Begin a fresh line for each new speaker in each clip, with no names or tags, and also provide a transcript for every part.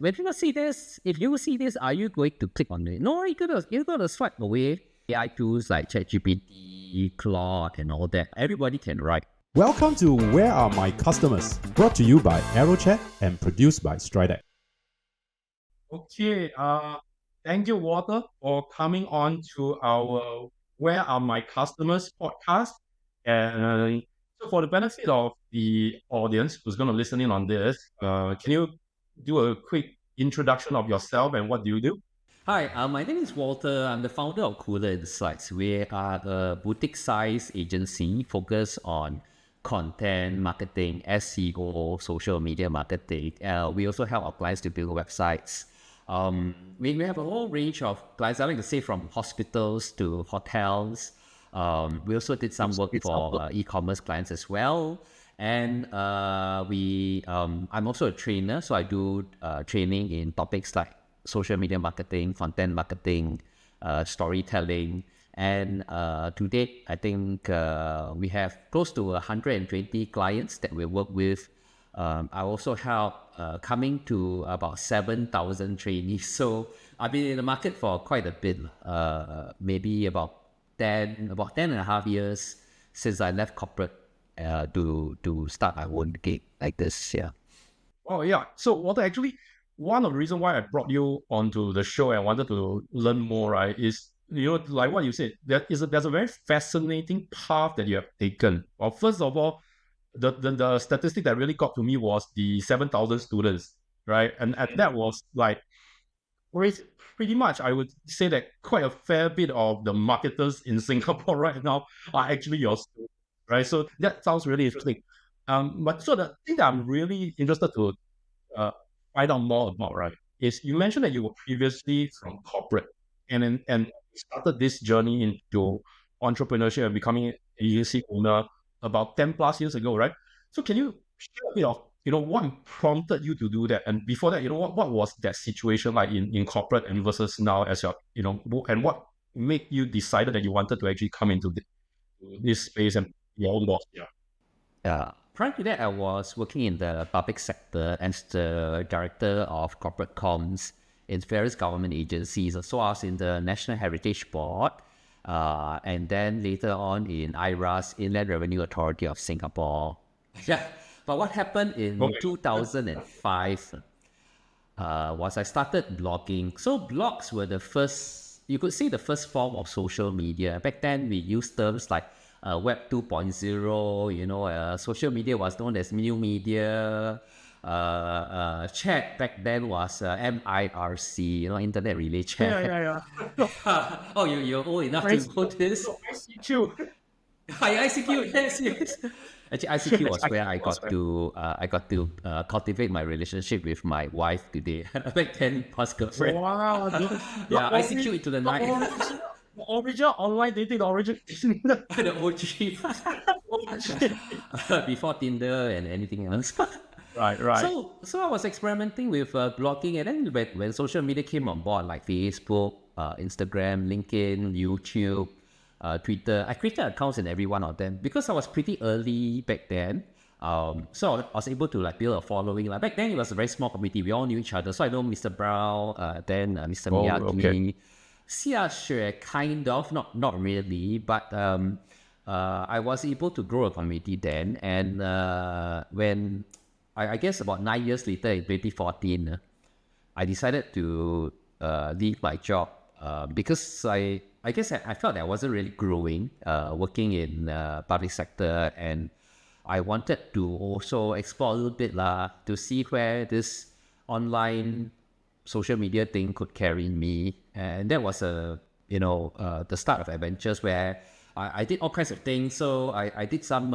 when people see this, if you see this, are you going to click on it? No, you're gonna swipe away. AI tools like ChatGPT, Claude, and all that. Everybody can write.
Welcome to Where Are My Customers? Brought to you by AeroChat and produced by Stridex.
Okay, thank you, Walter, for coming on to our Where Are My Customers podcast. And so for the benefit of the audience who's going to listen in on this, can you do a quick introduction of yourself and what do you do?
Hi, my name is Walter. I'm the founder of Cooler Insights. We are a boutique-size agency focused on content marketing, SEO, social media marketing. We also help our clients to build websites. We have a whole range of clients, I like to say from hospitals to hotels. We also did some work for e-commerce clients as well. And I'm also a trainer, so I do training in topics like social media marketing, content marketing, storytelling. And to date, I think we have close to 120 clients that we work with. I also help coming to about 7,000 trainees. So I've been in the market for quite a bit, maybe about 10 and a half years since I left corporate to start my own gig like this. Yeah.
Oh, yeah. So, Walter, actually, one of the reasons why I brought you onto the show and wanted to learn more, right, is, like what you said, there's a very fascinating path that you have taken. Well, first of all, the statistic that really got to me was the 7,000 students, right? And that was like, pretty much, I would say that quite a fair bit of the marketers in Singapore right now are actually your students, right? So that sounds really interesting. But so the thing that I'm really interested to find out more about, right, is you mentioned that you were previously from corporate and started this journey into entrepreneurship and becoming an agency owner about 10 plus years ago, right? So can you share a bit of, what prompted you to do that? And before that, what was that situation like in corporate and versus now as your, and what made you decided that you wanted to actually come into this space and your own boss? Yeah.
Prior to that, I was working in the public sector as the director of corporate comms in various government agencies. So I was in the National Heritage Board, and then later on in IRAS, Inland Revenue Authority of Singapore. Yeah, but what happened in 2005 was I started blogging. So blogs were the first, you could say the first form of social media. Back then, we used terms like Web 2.0, social media was known as new media. Chat back then was MIRC, internet relay chat.
Yeah.
Oh, you're old enough to know this?
ICQ.
ICQ, yes. Actually, ICQ was where I got to cultivate my relationship with my wife today. Back then, past girlfriend.
Wow.
Yeah, ICQ into the night.
Original online dating,
The OG. Before Tinder and anything else.
Right.
So I was experimenting with blogging, and then when social media came on board, like Facebook, Instagram, LinkedIn, YouTube, Twitter, I created accounts in every one of them because I was pretty early back then. So I was able to build a following. Like back then, it was a very small community. We all knew each other. So I know Mr. Brown, then Mr. Miyagi.
Okay.
Xia Xue, kind of, not really, but I was able to grow a community then. And when I guess about 9 years later in 2014, I decided to leave my job because I guess I felt that I wasn't really growing working in public sector, and I wanted to also explore a little bit to see where this online social media thing could carry me. And that was the start of adventures where I did all kinds of things. So I did some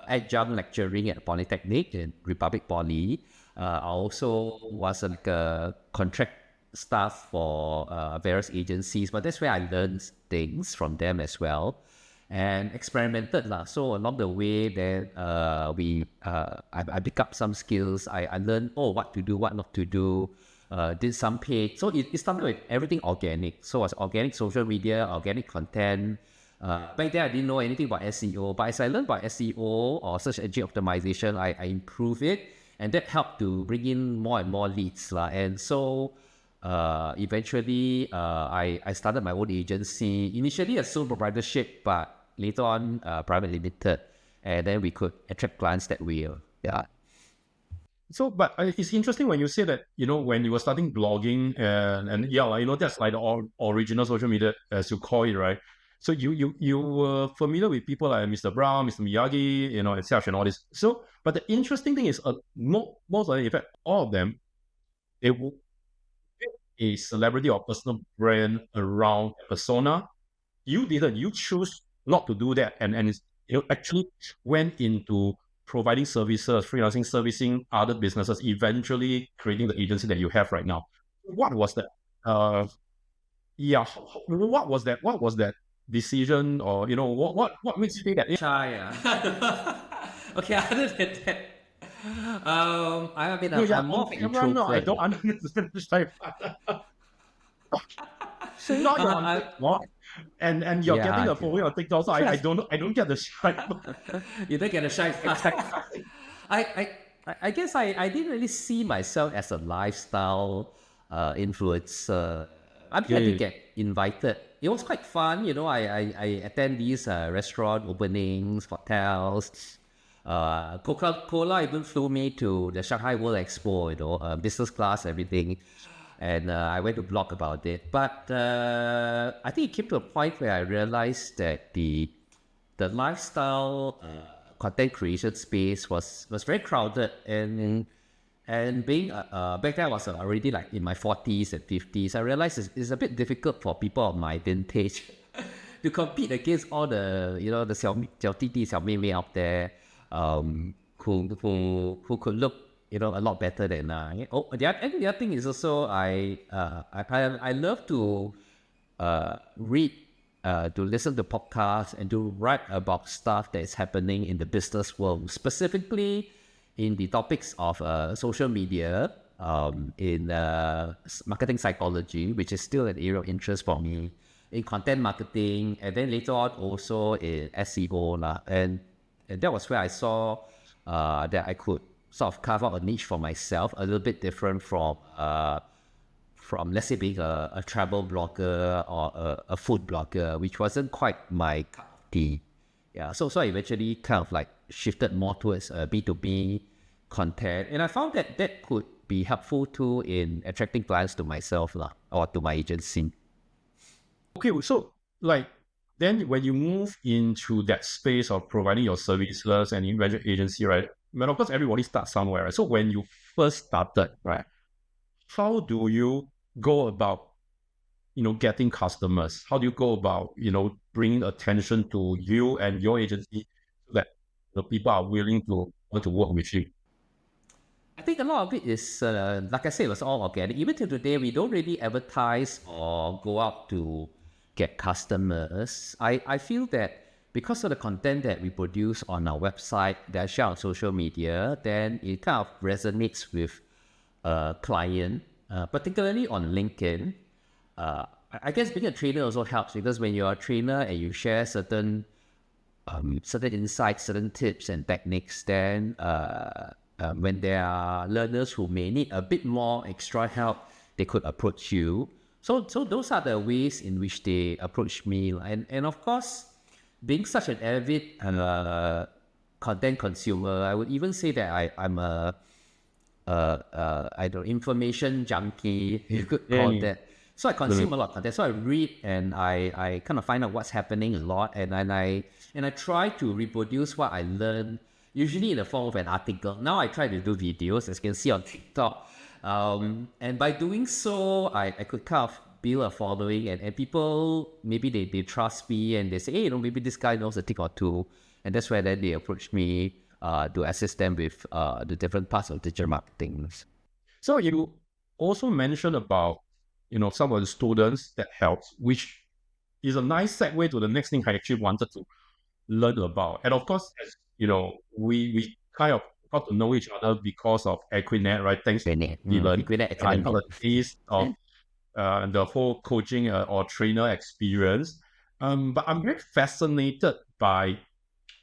adjunct lecturing at Polytechnic in Republic Poly. I also was a contract staff for various agencies, but that's where I learned things from them as well and experimented. So along the way, then I picked up some skills. I learned what to do, what not to do. Did some paid. So it started with everything organic. So it was organic social media, organic content. Back then, I didn't know anything about SEO. But as I learned about SEO or search engine optimization, I improved it. and that helped to bring in more and more leads lah. And so eventually I started my own agency, initially a sole proprietorship, but later on private limited, and then we could attract clients that way. Yeah.
So, but it's interesting when you say that, when you were starting blogging and yeah, like, that's like the original social media, as you call it, right? So you were familiar with people like Mr. Brown, Mr. Miyagi, etc. and all this. So, but the interesting thing is, most of them, in fact, all of them, they will build a celebrity or personal brand around a persona. You didn't. You choose not to do that, and actually went into providing services, freelancing, servicing other businesses, eventually creating the agency that you have right now. What was that? What was that? What was that decision, or what makes you think that?
Shy. Okay, other than that, I mean, I'm more of an
No, I
introvert.
don't understand this type. So now you're and you're
Yeah,
getting a
okay.
following on TikTok, so I don't get the shy.
You don't get a shy. I guess I didn't really see myself as a lifestyle influencer. I did get invited. It was quite fun, I attend these restaurant openings, hotels. Coca-Cola even flew me to the Shanghai World Expo, business class, everything. And I went to blog about it. But I think it came to a point where I realized that the lifestyle content creation space was very crowded, and being back then I was already like in my 40s and 50s. I realized it's a bit difficult for people of my vintage to compete against all the the 小弟弟小妹妹 out there, who could look a lot better than I. The other thing is also I love to read, to listen to podcasts, and to write about stuff that is happening in the business world, specifically in the topics of social media, in marketing psychology, which is still an area of interest for me, in content marketing, and then later on also in SEO lah. And that was where I saw that I could sort of carve out a niche for myself, a little bit different from let's say being a travel blogger or a food blogger, which wasn't quite my cup of tea. Yeah, so I eventually kind of like shifted more towards B2B content, and I found that could be helpful too in attracting clients to myself lah, or to my agency.
Okay, so like then when you move into that space of providing your services and eventual agency, right? Well, of course, everybody starts somewhere, right? So when you first started, right, how do you go about, getting customers? How do you go about, bringing attention to you and your agency so that the people are willing to want to work with you?
I think a lot of it is, like I said, it was all organic. Even till today, we don't really advertise or go out to get customers. I feel that because of the content that we produce on our website, that I share on social media, then it kind of resonates with a client, particularly on LinkedIn. I guess being a trainer also helps, because when you're a trainer and you share certain insights, certain tips and techniques, then when there are learners who may need a bit more extra help, they could approach you. So those are the ways in which they approach me. And of course, being such an avid content consumer, I would even say that I'm a information junkie, you could call that. So I consume a lot of content. So I read and I kind of find out what's happening a lot, and I try to reproduce what I learn, usually in the form of an article. Now I try to do videos, as you can see on TikTok. And by doing so, I could kind of build a following, and people, maybe they trust me, and they say, hey, maybe this guy knows a thing or two. And that's where then they approach me to assist them with the different parts of digital marketing.
So you also mentioned about, some of the students that helps, which is a nice segue to the next thing I actually wanted to learn about. And of course, as we kind of got to know each other because of Equinet, right? Thanks to Dylan.
Equinet
I got a taste of the whole coaching or trainer experience. But I'm very fascinated by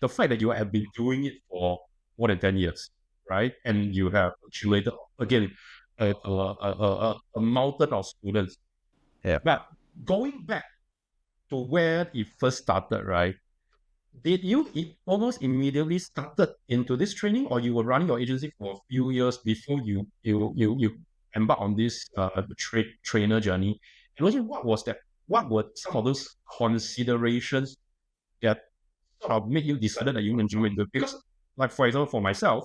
the fact that you have been doing it for more than 10 years, right? And you have accumulated again a mountain of students.
Yeah.
But going back to where it first started, right? Did you almost immediately started into this training, or you were running your agency for a few years before you embark on this trainer journey? And also, what was that? What were some of those considerations that sort of made you decided that you enjoy it? Because, like for example, for myself,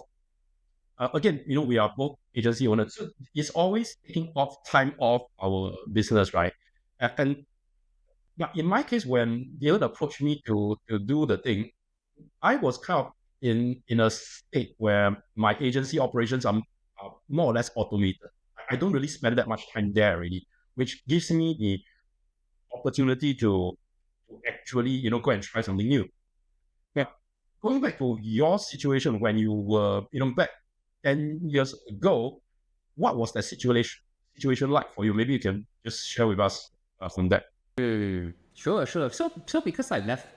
again, we are both agency owners, so it's always taking off time off our business, right? And but in my case, when Dylan approached me to do the thing, I was kind of in a state where my agency operations are more or less automated. I don't really spend that much time there already, which gives me the opportunity to actually, go and try something new. Yeah. Going back to your situation when you were, back 10 years ago, what was that situation like for you? Maybe you can just share with us from that.
Sure. So because I left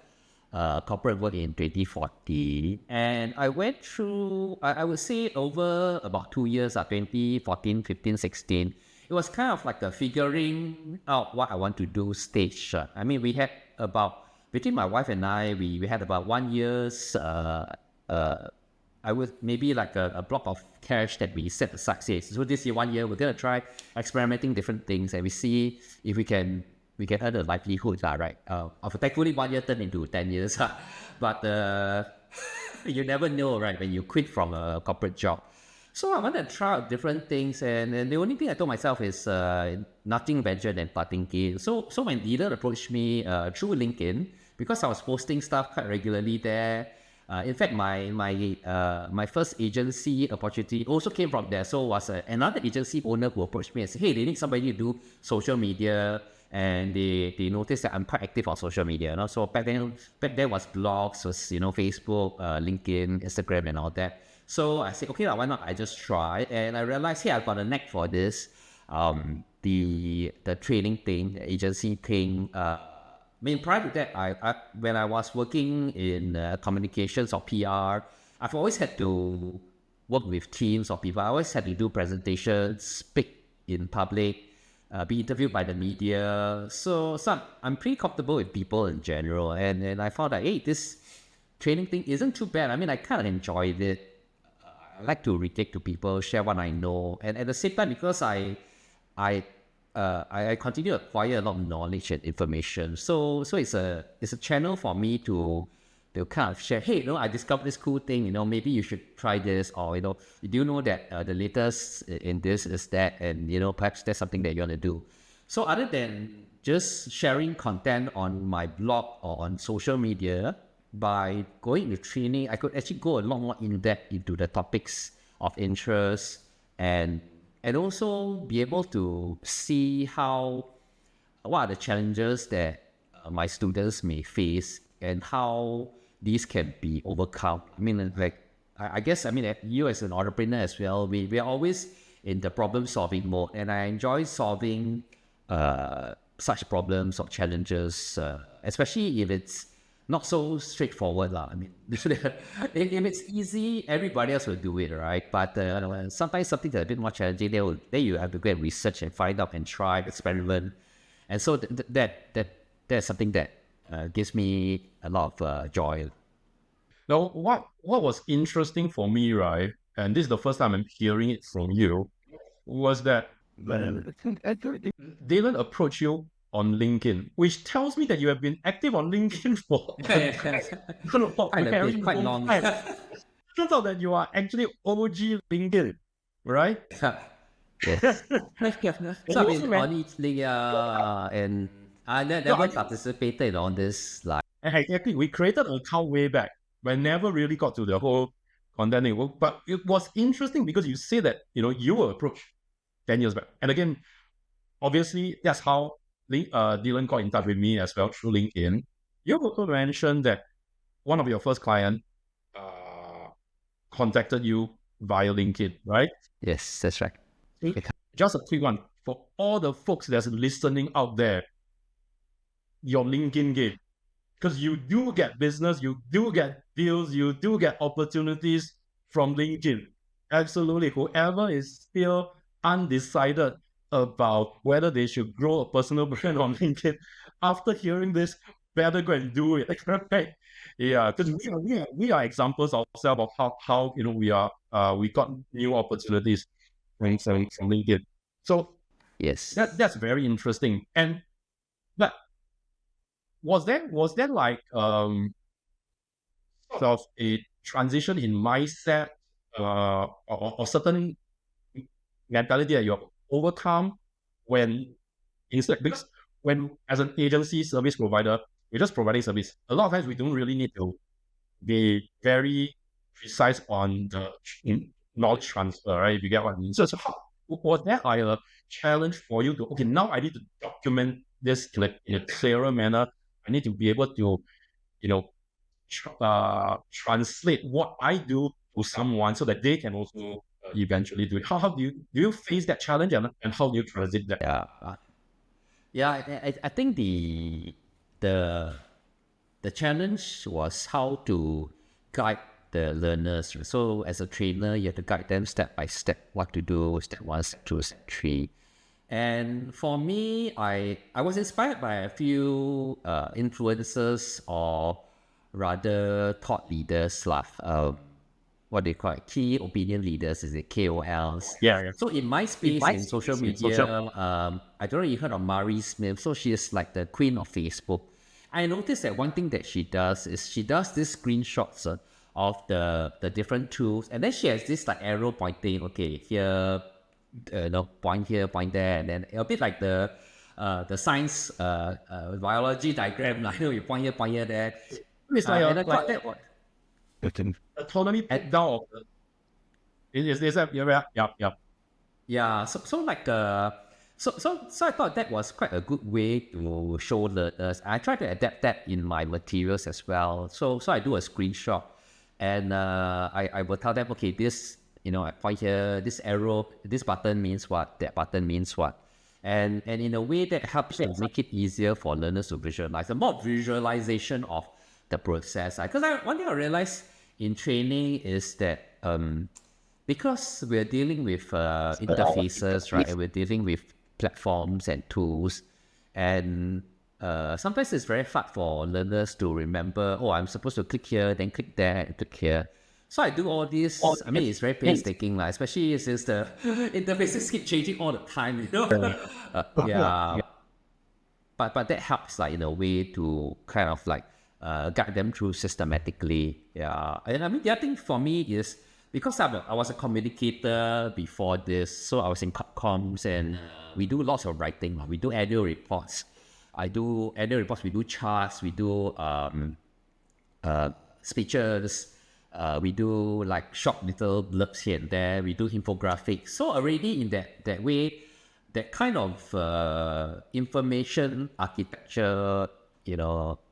corporate work in 2014, and I went through, I would say over about 2 years, 2014, 15, 16, it was kind of like a figuring out what I want to do stage. I mean, we had about, between my wife and I, we had about 1 year's, I would maybe like a block of cash that we set aside. Say, so this year, 1 year, we're going to try experimenting different things, and we see if we can earn a livelihood, right? Thankfully, 1 year turned into 10 years. But you never know, right, when you quit from a corporate job. So I wanted to try out different things, and the only thing I told myself is nothing venture than starting gain. So when Dylan approached me through LinkedIn, because I was posting stuff quite regularly there, in fact, my first agency opportunity also came from there. So was another agency owner who approached me and said, hey, they need somebody to do social media, and they noticed that I'm quite active on social media. So back then was blogs, was Facebook, LinkedIn, Instagram, and all that. So I said, okay, why not? I just try, and I realized, hey, I've got a knack for this. The training thing, the agency thing. Prior to that, I when I was working in communications or PR, I've always had to work with teams of people. I always had to do presentations, speak in public, be interviewed by the media. So I'm pretty comfortable with people in general. And I found that, hey, this training thing isn't too bad. I kind of enjoyed it. I like to relate to people, share what I know. And at the same time, because I continue to acquire a lot of knowledge and information. So it's a channel for me to kind of share, hey, I discovered this cool thing, maybe you should try this, or, do you know that the latest in this is that, and, perhaps that's something that you want to do. So other than just sharing content on my blog or on social media, by going to training, I could actually go a lot more in depth into the topics of interest, and also be able to see what are the challenges that my students may face, and how these can be overcome. I guess you as an entrepreneur as well, we are always in the problem solving mode, and I enjoy solving such problems or challenges, especially if it's not so straightforward. If it's easy, everybody else will do it, right? But sometimes something that's a bit more challenging, then you have to go and research and find out and try, experiment. And so that's something that gives me a lot of joy.
Now, what was interesting for me, right, and this is the first time I'm hearing it from you, was that Dylan approached you on LinkedIn, which tells me that you have been active on LinkedIn for
quite long.
Turns out that you are actually OG LinkedIn, right?
Yes. So I've been on it, and I never participated on this.
Exactly, we created an account way back, but never really got to the whole content network. But it was interesting because you say that you were approached 10 years back, and again, obviously that's how Dylan got in touch with me as well through LinkedIn. You also mentioned that one of your first clients contacted you via LinkedIn, right?
Yes, that's right.
Just a quick one for all the folks that's listening out there. Your LinkedIn game, because you do get business, you do get deals, you do get opportunities from LinkedIn. Absolutely. Whoever is still undecided about whether they should grow a personal brand on LinkedIn, after hearing this, better go and do it. Right? Yeah, because we are examples ourselves of how we got new opportunities from LinkedIn. So
Yes.
that's very interesting. And but was there like sort of a transition in mindset or certain mentality that you have overcome when because when as an agency service provider, we're just providing service. A lot of times we don't really need to be very precise on the knowledge transfer, right? If you get what I mean. So how, was there like a challenge for you to, okay, now I need to document this in a clearer manner. I need to be able to, you know, translate what I do to someone so that they can also eventually do it. How do you face that challenge, and how do you transit that?
Yeah. I think the the challenge was how to guide the learners. So as a trainer, you have to guide them step by step what to do, step 1, step 2, step 3. And for me, I was inspired by a few influencers, or rather thought leaders, what they call it, key opinion leaders, is it KOLs?
Yeah.
So in my space, in social media, I don't know if you heard of Mari Smith. So she is like the queen of Facebook. I noticed that one thing that she does is she does these screenshots of the different tools, and then she has this like arrow pointing, okay, here, point here, point there, and then a bit like the science biology diagram, like, you point here, there.
It's like
And I thought that was
autonomy put down of the. Is that yeah.
yeah, so like so I thought that was quite a good way to show learners. I try to adapt that in my materials as well. So I do a screenshot, and I will tell them, okay, this, I point here, this arrow, this button means what, that button means what, and in a way that helps to make it easier for learners to visualize, a more visualization of the process. Because one thing I realized in training is that because we're dealing with interfaces, right? And we're dealing with platforms and tools, and sometimes it's very hard for learners to remember, oh, I'm supposed to click here, then click there, and click here. So I do all this. I mean, it's very painstaking, especially since the interfaces keep changing all the time, yeah. But that helps, in a way, to kind of guide them through systematically. Yeah. And I mean, the other thing for me is, because I was a communicator before this, so I was in comms, and we do lots of writing. We do annual reports. I do annual reports. We do charts. We do speeches. We do like short little blurbs here and there. We do infographics. So already in that way, that kind of information architecture,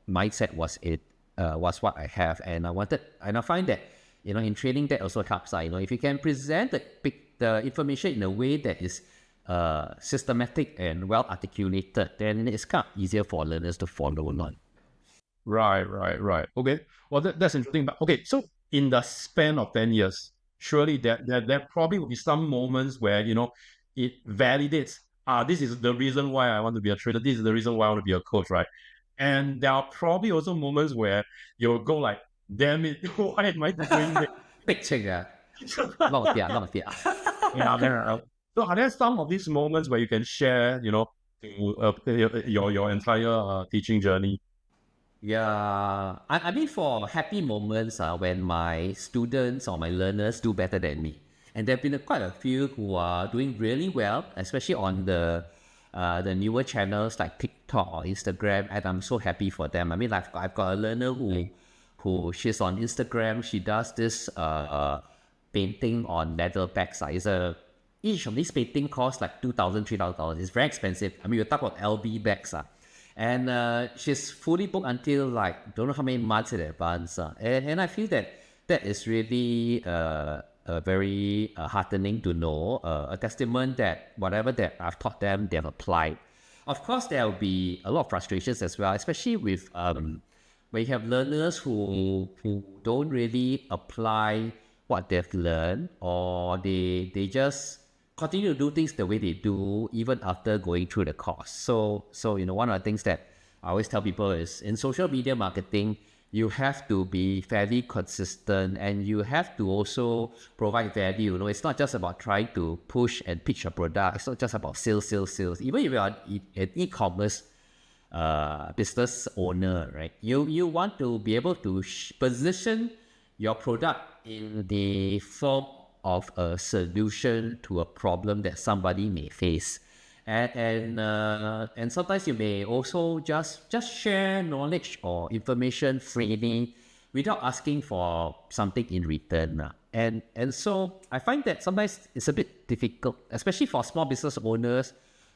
mindset was what I have, and I find that, in training, that also helps. If you can present the information in a way that is systematic and well articulated, then it's kind of easier for learners to follow along.
Right. Okay. Well, that's interesting. But okay, so in the span of 10 years, surely there probably will be some moments where, it validates, this is the reason why I want to be a trader. This is the reason why I want to be a coach, right? And there are probably also moments where you'll go like, damn it, why am I doing this?
Picture, not fear.
Yeah. So are there some of these moments where you can share, to your entire teaching journey?
Yeah, I mean, for happy moments when my students or my learners do better than me. And there have been quite a few who are doing really well, especially on the newer channels like TikTok or Instagram, and I'm so happy for them. I mean, I've got a learner who she's on Instagram. She does this painting on leather bags. Each of these painting costs like $2,000, $3,000. It's very expensive. I mean, you talk about LV bags. And she's fully booked until don't know how many months in advance. And I feel that is really very heartening to know, a testament that whatever that I've taught them, they've applied. Of course, there will be a lot of frustrations as well, especially with when you have learners who don't really apply what they've learned, or they just continue to do things the way they do even after going through the course. So one of the things that I always tell people is in social media marketing, you have to be fairly consistent, and you have to also provide value. It's not just about trying to push and pitch a product. It's not just about sales. Even if you are an e-commerce business owner, right? You want to be able to position your product in the form of a solution to a problem that somebody may face. And sometimes you may also just share knowledge or information freely without asking for something in return. And so I find that sometimes it's a bit difficult, especially for small business owners.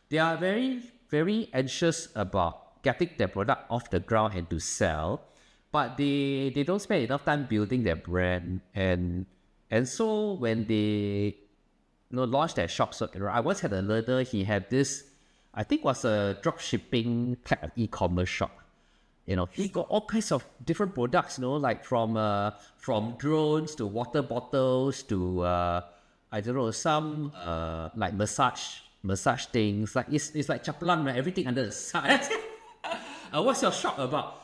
They are very, very anxious about getting their product off the ground and to sell, but they don't spend enough time building their brand. And so when they launch their shop. So I once had a learner, he had this, I think was a drop shipping type of e-commerce shop. He got all kinds of different products, like from drones to water bottles to I don't know, some like massage things. Like it's like chapalang, right? Everything under the sun. What's your shop about?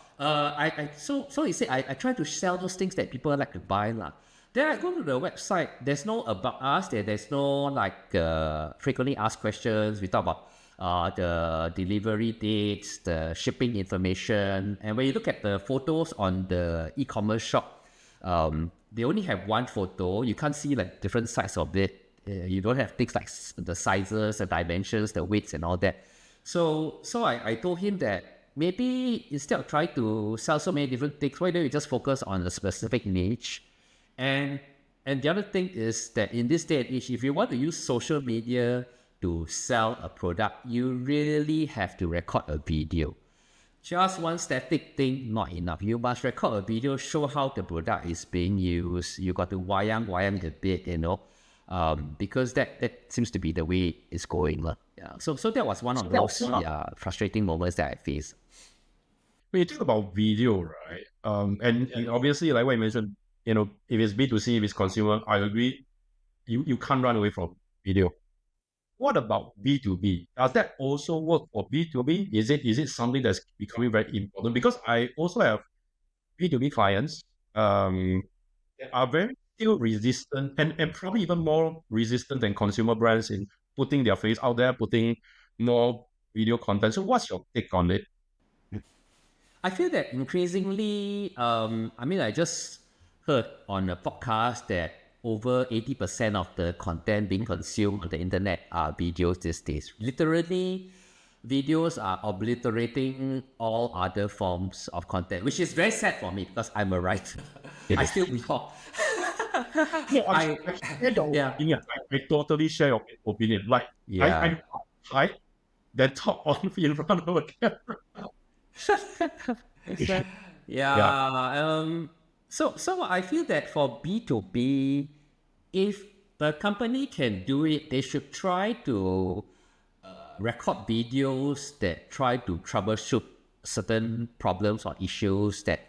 So he said I try to sell those things that people like to buy lah. Then I go to the website. There's no about us. There's no like frequently asked questions. We talk about the delivery dates, the shipping information. And when you look at the photos on the e-commerce shop, they only have one photo. You can't see like different sides of it. You don't have things like the sizes, the dimensions, the weights, and all that. So I told him that maybe instead of trying to sell so many different things, why don't you just focus on a specific niche? And the other thing is that in this day and age, if you want to use social media to sell a product, you really have to record a video. Just one static thing, not enough. You must record a video, show how the product is being used. You got to wayang a bit, because that seems to be the way it's going. Yeah. So that was one of those frustrating moments that I faced.
When you talk about video, right? And obviously, like what you mentioned, if it's B2C, if it's consumer, I agree. You can't run away from video. What about B2B? Does that also work for B2B? Is it something that's becoming very important? Because I also have B2B clients that are very still resistant and probably even more resistant than consumer brands in putting their face out there, putting more video content. So what's your take on it?
I feel that increasingly, I just heard on a podcast that over 80% of the content being consumed on the internet are videos these days. Literally, videos are obliterating all other forms of content, which is very sad for me because I'm a writer. I still recall.
I totally share your opinion. Like, I then talk on in front of a camera.
So I feel that for B2B, if the company can do it, they should try to record videos that try to troubleshoot certain problems or issues that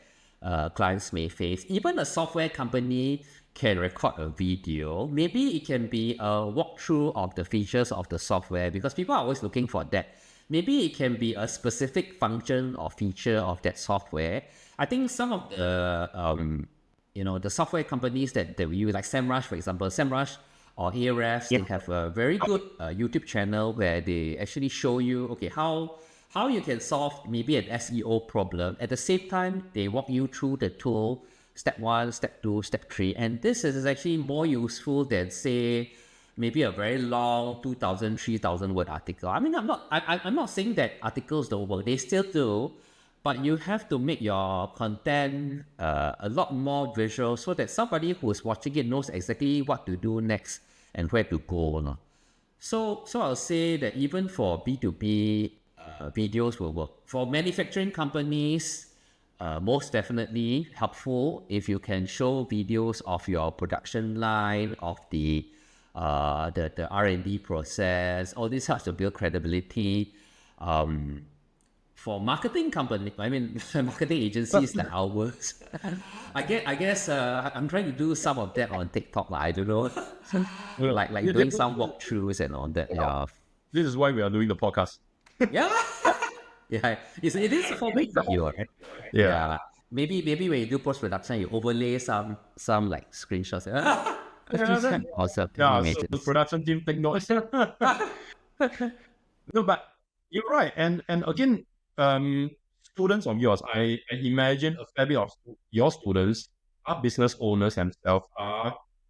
clients may face. Even a software company can record a video. Maybe it can be a walkthrough of the features of the software, because people are always looking for that. Maybe it can be a specific function or feature of that software. I think some of the the software companies that we use, like SEMrush, for example, SEMrush or Ahrefs, they have a very good YouTube channel where they actually show you how you can solve maybe an SEO problem. At the same time, they walk you through the tool, step 1, step 2, step 3, and this is actually more useful than, say, maybe a very long 2,000, 3,000 word article. I mean, I'm not saying that articles don't work. They still do, but you have to make your content a lot more visual so that somebody who's watching it knows exactly what to do next and where to go. So I'll say that even for B2B, videos will work. For manufacturing companies, most definitely helpful if you can show videos of your production line, of the R&D process. All this helps to build credibility. for marketing company, I mean, marketing agencies like ours, I guess I'm trying to do some of that on TikTok. I don't know, like doing some walkthroughs and all that. Yeah,
This is why we are doing the podcast.
yeah, yeah. It is a form of video, right?
Yeah.
Maybe when you do post production, you overlay some like screenshots. Awesome.
Yeah, so
Images.
the production team take notes. No, but you're right. And again, students of yours, I imagine a fair bit of your students are business owners themselves,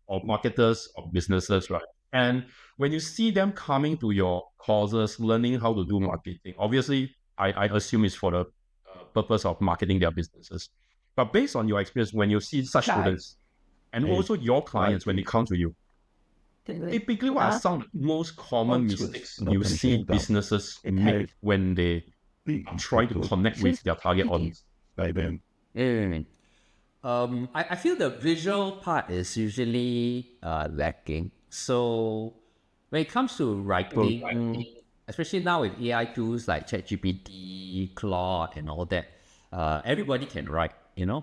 or marketers of businesses, right? And when you see them coming to your courses, learning how to do marketing, obviously, I assume it's for the purpose of marketing their businesses. But based on your experience, when you see such students, and also your clients when they come to you, typically what are some most common mistakes you see businesses make when they try to connect with their target audience?
I feel the visual part is usually lacking. So when it comes to writing, especially now with AI tools like ChatGPT, Claude, and all that, everybody can write,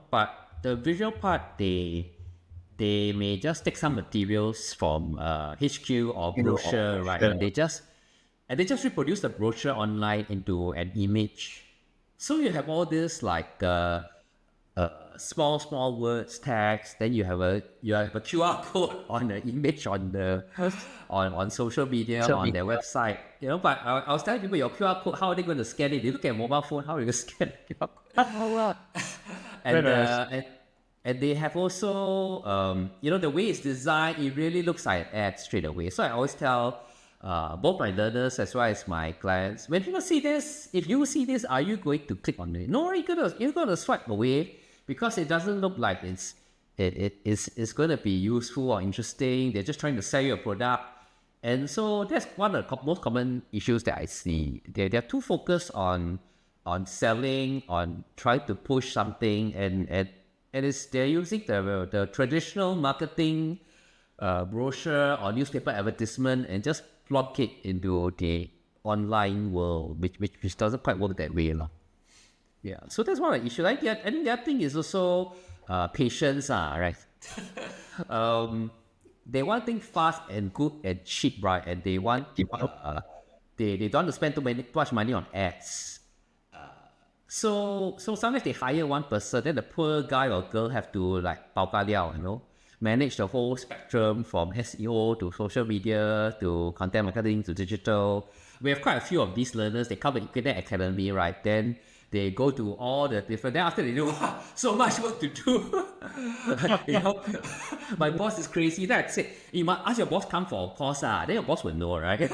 But the visual part, they may just take some materials from HQ or brochure, right? And they just reproduce the brochure online into an image. So you have all this like small words, text. Then you have a QR code on the image on the on social media, on their website. But I was telling people, your QR code, how are they going to scan it? They look at a mobile phone, how are you going to scan the QR code? And they have also, the way it's designed, it really looks like an ad straight away. So I always tell both my learners as well as my clients, when people see this, if you see this, are you going to click on it? No, you're gonna swipe away because it doesn't look like it's going to be useful or interesting. They're just trying to sell you a product. And so that's one of the most common issues that I see. They're too focused on selling, on trying to push something, and they're using the traditional marketing brochure or newspaper advertisement and just plug it into the online world, which doesn't quite work that way. Yeah, so that's one of the issues. I think the other thing is also patience, right? They want things fast and good and cheap, right? And they want they don't want to spend too much money on ads. So sometimes they hire one person, then the poor guy or girl have to like bao ka liao, manage the whole spectrum from SEO to social media to content marketing to digital. We have quite a few of these learners. They come to Internet Academy, right? Then they go to all the different. Then after they do so much work to do, my boss is crazy. Then I say, you must ask your boss come for a course, then your boss will know, right?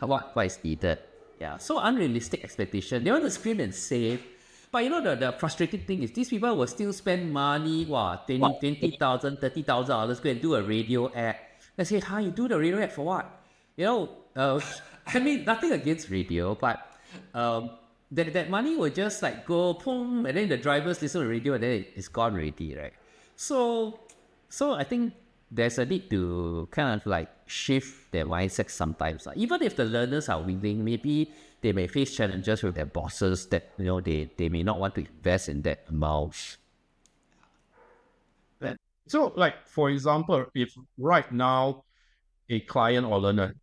what is needed. Yeah, so unrealistic expectation. They want to scream and save. But the frustrating thing is these people will still spend money, $20,000, $30,000, go and do a radio ad. They say, you do the radio ad for what? I mean, nothing against radio, but that money will just like go, boom, and then the drivers listen to radio and then it's gone already, right? So I think there's a need to kind of like shift their mindset sometimes. Even if the learners are willing, maybe they may face challenges with their bosses that they may not want to invest in that amount.
So, like for example, if right now a client or learner,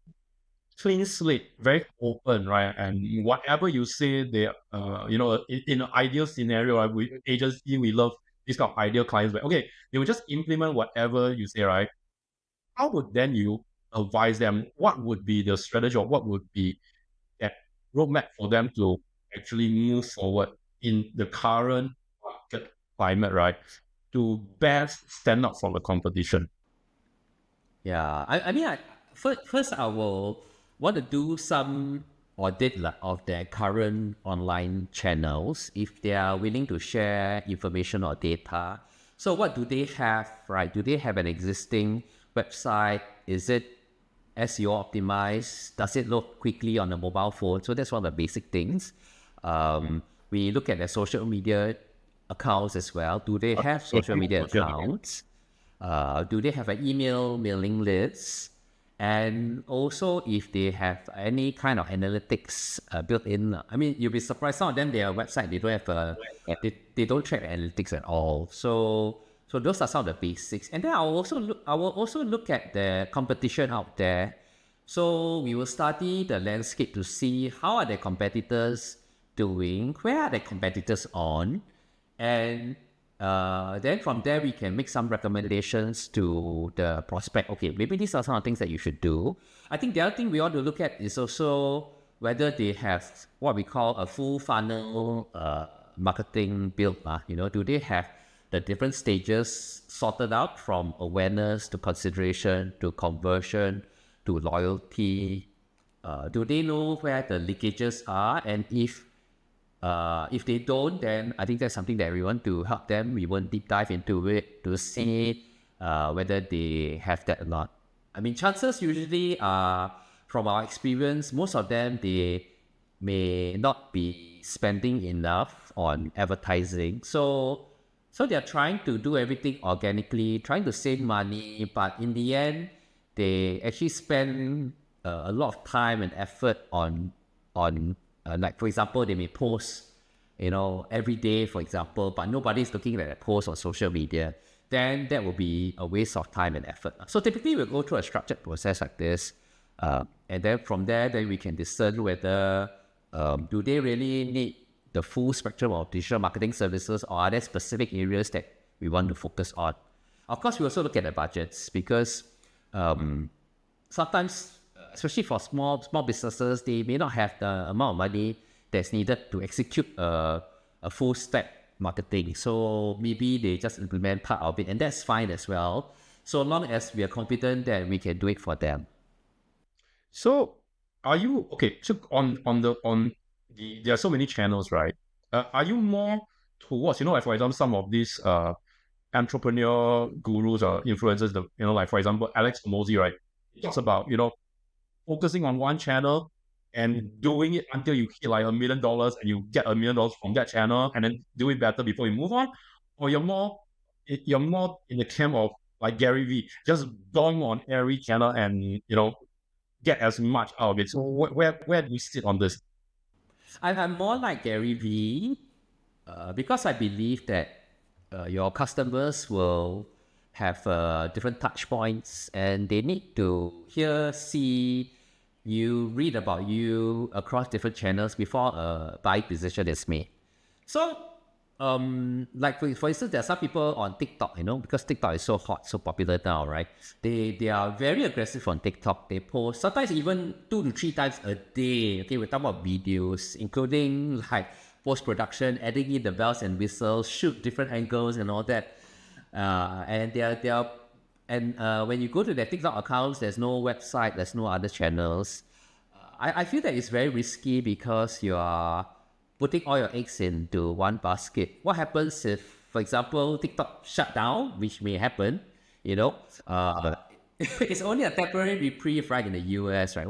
clean slate, very open, right, and whatever you say, they in an ideal scenario, right, we love this kind of ideal clients, but okay, they will just implement whatever you say, right? How would then you advise them? What would be the strategy, or what would be that roadmap for them to actually move forward in the current market climate, right, to best stand out from the competition?
Yeah, I mean, first I will want to do some audit of their current online channels if they are willing to share information or data. So what do they have, right? Do they have an existing website? Is it SEO optimized? Does it load quickly on a mobile phone? So that's one of the basic things. We look at their social media accounts as well. Do they have social media accounts? Do they have an email mailing list? And also if they have any kind of analytics built in. I mean, you'll be surprised, some of them, their website, they don't have they don't track analytics at all. So those are some of the basics. And then I will also look at the competition out there. So we will study the landscape to see how are the competitors doing, where are the competitors on, and then from there we can make some recommendations to the prospect. Okay, maybe these are some of the things that you should do. I think the other thing we ought to look at is also whether they have what we call a full funnel marketing build. Do they have the different stages sorted out, from awareness to consideration to conversion to loyalty? Do they know where the leakages are? And if they don't, then I think that's something that we want to help them. We want deep dive into it to see whether they have that or not. I mean, chances usually are, from our experience, most of them, they may not be spending enough on advertising. So they're trying to do everything organically, trying to save money, but in the end, they actually spend a lot of time and effort on like, for example, they may post, every day, for example, but nobody's looking at that post on social media. Then that will be a waste of time and effort. So typically we'll go through a structured process like this, and then from there, then we can discern whether do they really need the full spectrum of digital marketing services, or are there specific areas that we want to focus on? Of course, we also look at the budgets, because sometimes, especially for small businesses, they may not have the amount of money that's needed to execute a full stack marketing. So maybe they just implement part of it, and that's fine as well, so long as we are confident that we can do it for them.
So are you okay? So there are so many channels, right? Are you more towards, like, for example, some of these entrepreneur gurus or influencers, like, for example, Alex Hormozi, right? He talks about, focusing on one channel and doing it until you hit like $1 million and you get $1 million from that channel, and then do it better before you move on? Or you're more in the camp of like Gary Vee, just going on every channel and get as much out of it? So where do you sit on this?
I'm more like Gary Vee, because I believe that your customers will have different touch points, and they need to hear, see you, read about you across different channels before a buying decision is made. So like for instance, there are some people on TikTok, because TikTok is so hot, so popular now, right? They are very aggressive on TikTok. They post sometimes even 2 to 3 times a day. Okay, we're talking about videos, including like post-production, adding in the bells and whistles, shoot different angles and all that. And when you go to their TikTok accounts, there's no website, there's no other channels. I feel that it's very risky, because you are putting all your eggs into one basket. What happens if, for example, TikTok shut down, which may happen, it's only a temporary reprieve, right, in the US, right,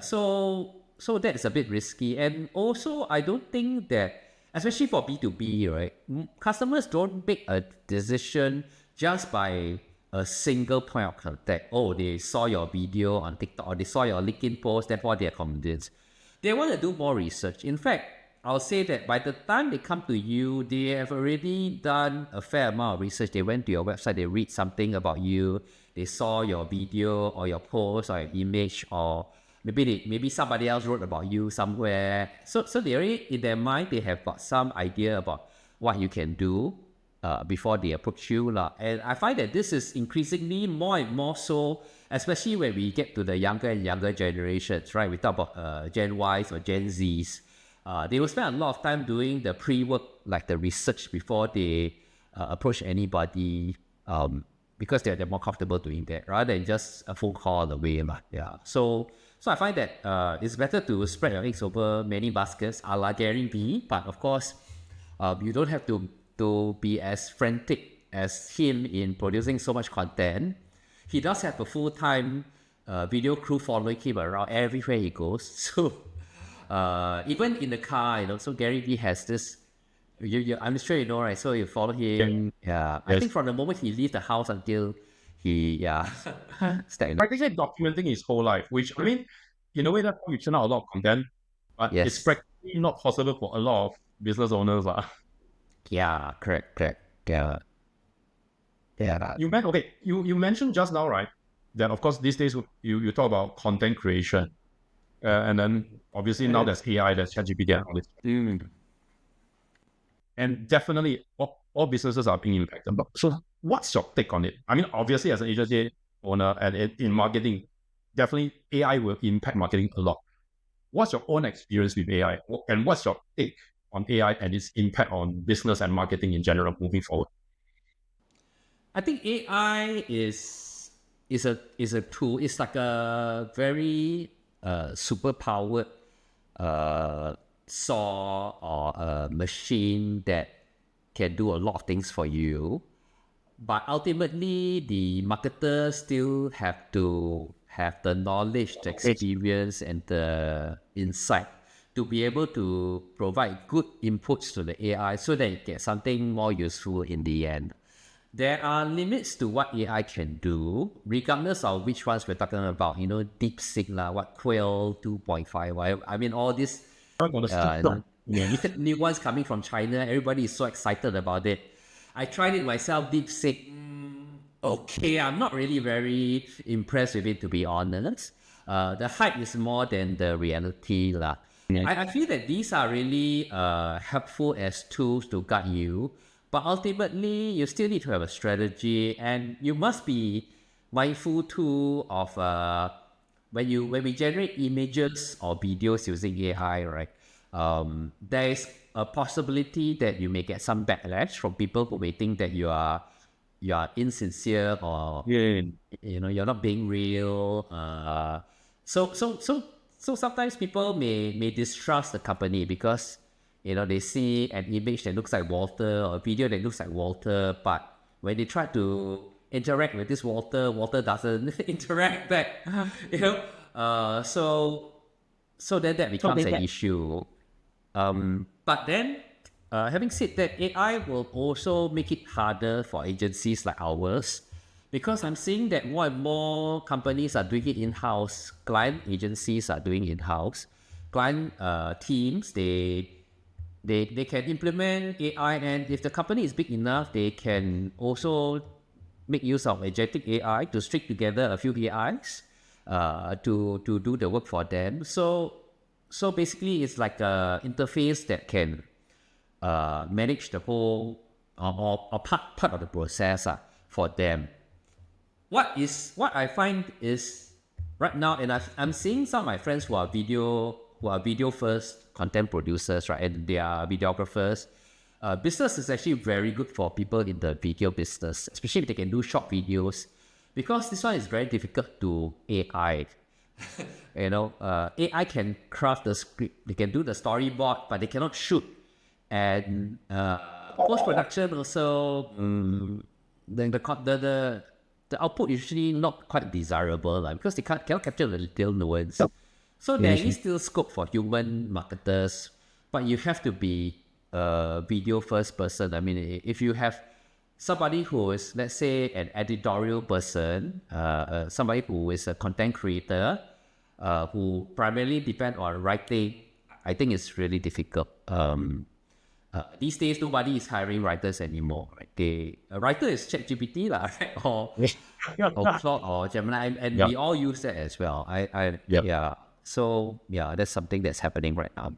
so that is a bit risky. And also, I don't think that, especially for B2B, right, customers don't make a decision just by a single point of contact. Oh, they saw your video on TikTok, or they saw your LinkedIn post, therefore they are convinced. They want to do more research. In fact, I'll say that by the time they come to you, they have already done a fair amount of research. They went to your website, they read something about you, they saw your video or your post or your image, or maybe somebody else wrote about you somewhere. So they already, in their mind, they have got some idea about what you can do before they approach you. And I find that this is increasingly more and more so, especially when we get to the younger and younger generations, right? We talk about Gen Ys or Gen Zs. They will spend a lot of time doing the pre-work, like the research, before they approach anybody, because they're more comfortable doing that rather than just a phone call away. Yeah. So I find that it's better to spread your eggs over many baskets, a la Gary Vee, but of course, you don't have to be as frantic as him in producing so much content. He does have a full-time video crew following him around everywhere he goes. So even in the car, so Gary Vee has this, I'm sure you know, right? So you follow him. Yeah. I think from the moment he leaves the house until he stagnant.
Practically documenting his whole life, which I mean, in a way, that's how you churn out a lot of content, but it's
Yes.
practically not possible for a lot of business owners.
Yeah, correct. Yeah.
You mentioned just now, right, that of course these days you talk about content creation, and then obviously now there's AI, there's ChatGPT and all this. And definitely all businesses are being impacted. But so what's your take on it? I mean, obviously as an agency owner and in marketing, definitely AI will impact marketing a lot. What's your own experience with AI? And what's your take on AI and its impact on business and marketing in general moving forward?
I think AI is a tool. It's like a very super powered saw or a machine that can do a lot of things for you. But ultimately, the marketers still have to have the knowledge, the experience, and the insight to be able to provide good inputs to the AI so that you get something more useful in the end. There are limits to what AI can do, regardless of which ones we're talking about. DeepSeek, what Quail 2.5. I mean, all these new ones coming from China. Everybody is so excited about it. I tried it myself, DeepSeek. Okay, I'm not really very impressed with it, to be honest. The hype is more than the reality. I feel that these are really helpful as tools to guide you. But ultimately, you still need to have a strategy, and you must be mindful too of when we generate images or videos using AI, right? There is a possibility that you may get some backlash from people who may think that you are insincere or you're not being real. So sometimes people may distrust the company because they see an image that looks like Walter or a video that looks like Walter, but when they try to interact with this Walter doesn't interact back. So then that becomes an issue. But then, having said that, AI will also make it harder for agencies like ours, because I'm seeing that more and more companies are doing it in-house. Client agencies are doing in-house. Client teams, they can implement AI, and if the company is big enough, they can also make use of agentic AI to string together a few AIs to do the work for them. So basically, it's like an interface that can manage the whole or part of the process for them. What I find is right now, and I'm seeing some of my friends who are video first content producers, right, and they are videographers. Business is actually very good for people in the video business, especially if they can do short videos, because this one is very difficult to AI. AI can craft the script, they can do the storyboard, but they cannot shoot. And post-production also, the output usually not quite desirable, because they cannot capture the detail nuance. So there is still scope for human marketers, but you have to be a video first person. I mean, if you have somebody who is, let's say, an editorial person, somebody who is a content creator, who primarily depend on writing, I think it's really difficult. These days, nobody is hiring writers anymore. Right? A writer is ChatGPT, right? or Claude or Gemini, and we all use that as well. So that's something that's happening right now.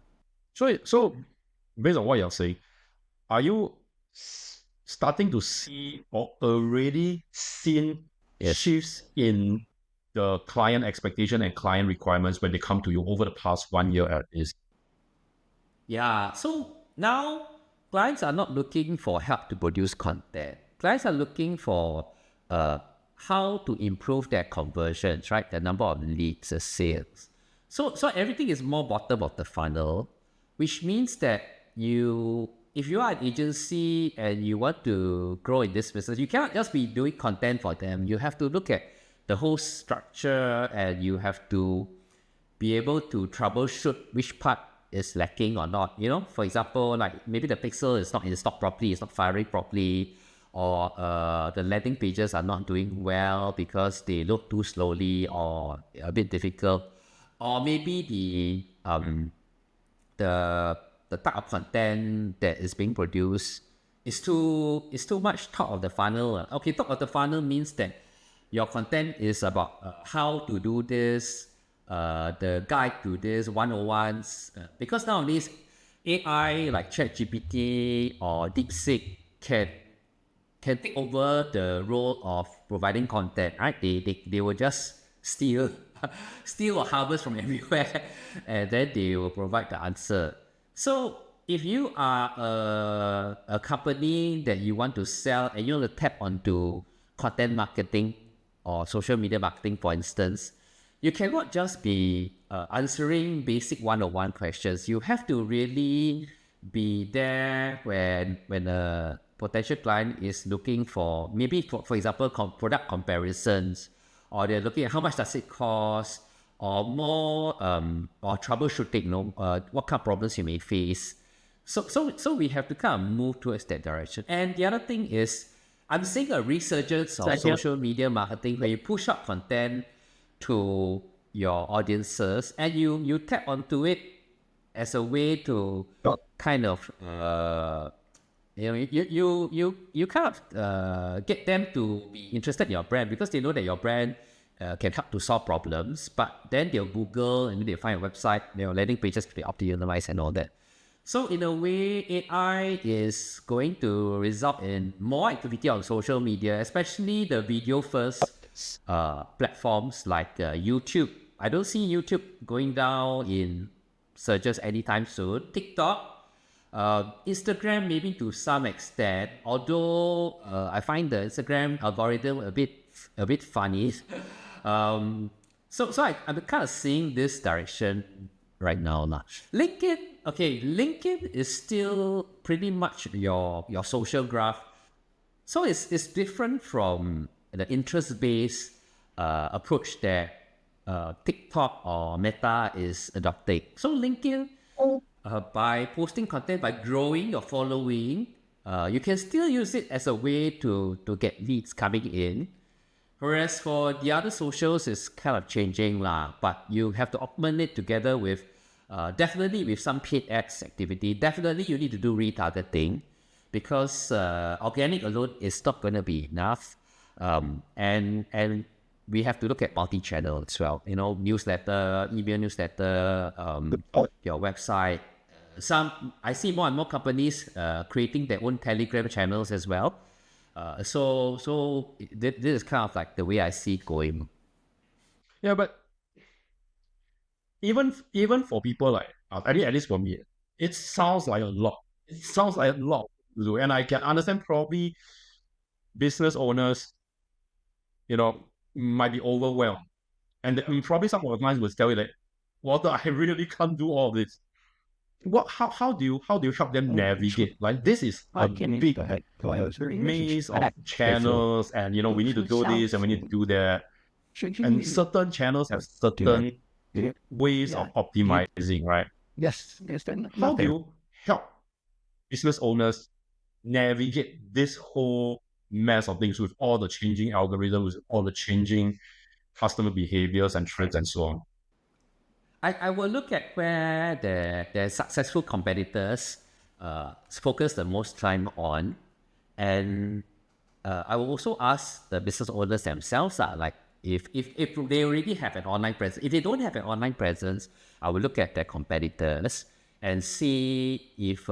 So based on what you're saying, are you starting to see or already seen shifts in the client expectation and client requirements when they come to you over the past 1 year at least?
Yeah, so now clients are not looking for help to produce content. Clients are looking for how to improve their conversions, right? The number of leads, the sales. So everything is more bottom of the funnel, which means that if you are an agency and you want to grow in this business, you cannot just be doing content for them. You have to look at the whole structure, and you have to be able to troubleshoot which part is lacking or not. For example, like maybe the pixel is not in stock properly, it's not firing properly, or the landing pages are not doing well because they load too slowly or a bit difficult, or maybe the type of content that is being produced is too much top of the funnel. Okay, top of the funnel means that your content is about how to do this, the guide to this 101s, because nowadays AI like ChatGPT or DeepSeek can take over the role of providing content, right? They will just steal steal or harvest from everywhere, and then they will provide the answer. So if you are a company that you want to sell and you want to tap onto content marketing or social media marketing, for instance, you cannot just be answering basic 101 questions. You have to really be there when a potential client is looking for, maybe for example, product comparisons, or they're looking at how much does it cost, or more or troubleshooting, what kind of problems you may face. So we have to kind of move towards that direction. And the other thing is, I'm seeing a resurgence of social media marketing where you push out content to your audiences and you tap onto it as a way to kind of you kind of get them to be interested in your brand, because they know that your brand can help to solve problems. But then they'll Google and they'll find a website, landing pages to be optimized and all that. So in a way, AI is going to result in more activity on social media, especially the video first platforms like YouTube. I don't see YouTube going down in searches anytime soon. TikTok, Instagram maybe to some extent, although I find the Instagram algorithm a bit funny. I'm kind of seeing this direction right now. LinkedIn is still pretty much your social graph. So it's different from the interest-based approach that TikTok or Meta is adopting. So LinkedIn, by posting content, by growing your following, you can still use it as a way to get leads coming in. Whereas for the other socials, it's kind of changing but you have to augment it together with definitely with some paid ads activity. Definitely you need to do retargeting, because organic alone is not going to be enough. And we have to look at multi-channel as well. Newsletter, email newsletter, your website. I see more and more companies creating their own Telegram channels as well. So this is kind of like the way I see it going.
Yeah, but even for people like, at least for me, it sounds like a lot. It sounds like a lot to do, and I can understand probably business owners, might be overwhelmed, and probably some of the clients will tell you that, Walter, I really can't do all of this. How do you help them navigate? Like, this is a big maze of channels, and we need to do this and we need to do that, and certain channels have certain ways of optimizing, right?
Yes.
How do you help business owners navigate this whole mess of things with all the changing algorithms, with all the changing customer behaviors and trends and so on?
I will look at where the successful competitors focus the most time on, and I will also ask the business owners themselves, like if they already have an online presence. If they don't have an online presence, I will look at their competitors and see if